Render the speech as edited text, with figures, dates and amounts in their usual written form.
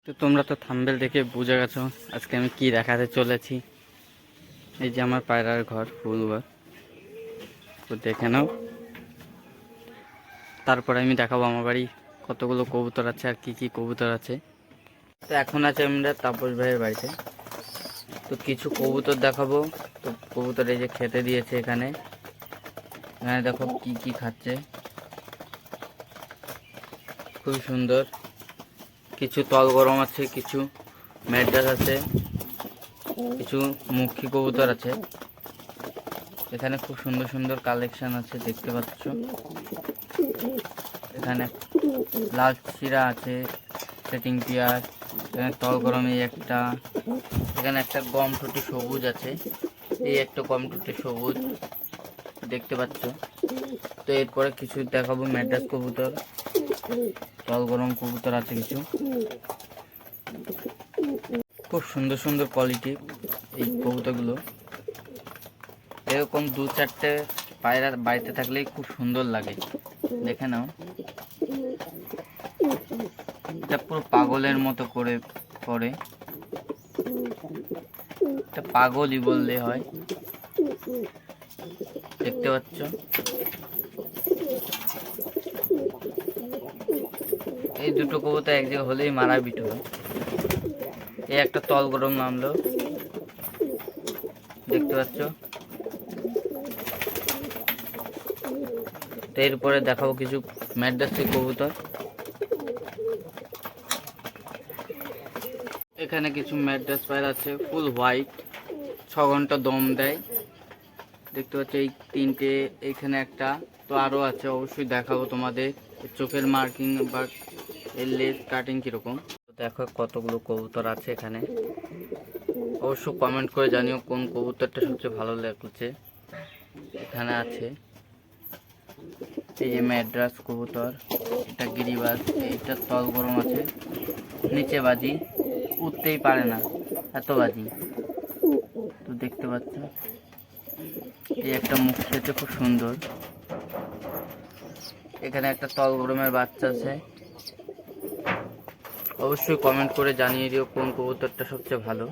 তো তোমরা তো থাম্বনেল দেখে বুঝে গেছো আজকে আমি কি দেখাতে চলেছি। এই যে আমার পায়রার ঘর, ফুল ঘর, তো দেখে নাও। তারপরে আমি দেখাবো আমার বাড়ি কতগুলো কবুতর আছে আর কি কি কবুতর আছে। তো এখন আছে আমরা তাপস ভাইয়ের বাড়িতে, তো কিছু কবুতর দেখাবো। তো কবুতর এই যে খেতে দিয়েছে এখানে, এখানে দেখো কি কি খাচ্ছে, খুবই সুন্দর। কিছু তল গরম আছে, কিছু ম্যাড্রাস আছে, কিছু মুখী কবুতর আছে। এখানে খুব সুন্দর সুন্দর কালেকশন আছে, দেখতে পাচ্ছ। এখানে লাল শিরা আছে, সেটিং পিয়ার, এখানে তল গরমে একটা, এখানে একটা গম টুটি সবুজ আছে, এই একটা গম টুটি সবুজ দেখতে পাচ্ছ। তো এরপরে কিছু দেখাবো ম্যাড্রাস কবুতর, তল গরম কবুতর আছে কিছু, খুব সুন্দর সুন্দর কোয়ালিটি এই কবুতরগুলো। এরকম দু চারটে পায়রা বাড়িতে থাকলেই খুব সুন্দর লাগে, দেখে নাও। এটা পুরো পাগলের মতো করে করে, এটা পাগলই বললে হয়, দেখতে পাচ্ছ। এই দুটো কবুতর এক জায়গায় হলেই মারা বিট হয়। এই একটা তল গরম নামলো, দেখতে পাচ্ছ। তো এরপরে দেখাবো কিছু ম্যাড্রাসি কবুতর। এখানে কিছু ম্যাড্রাস পায়রা আছে, ফুল হোয়াইট, 6 ঘন্টা দম দেয়, দেখতে পাচ্ছ। এই তিনটে, এইখানে একটা, তো আরও আছে, অবশ্যই দেখাবো তোমাদের। চোখের মার্কিং বা এর লেজ কাটিং কীরকম। দেখো কতগুলো কবুতর আছে এখানে, অবশ্যই কমেন্ট করে জানিও কোন কবুতরটা সবচেয়ে ভালো লাগছে। এখানে আছে এই যে ম্যাড্রাস কবুতর, এটা গিরিবাজ, এইটা তল গরম আছে, নিচে বাজি, উঠতেই পারে না, এত বাজি, তো দেখতে পাচ্ছ। এই একটা মুখ খেতে খুব সুন্দর। এখানে একটা তল গরমের বাচ্চা আছে, অবশ্যই কমেন্ট করে জানিয়ে দিও কোন কবুতরটা সবচেয়ে ভালো।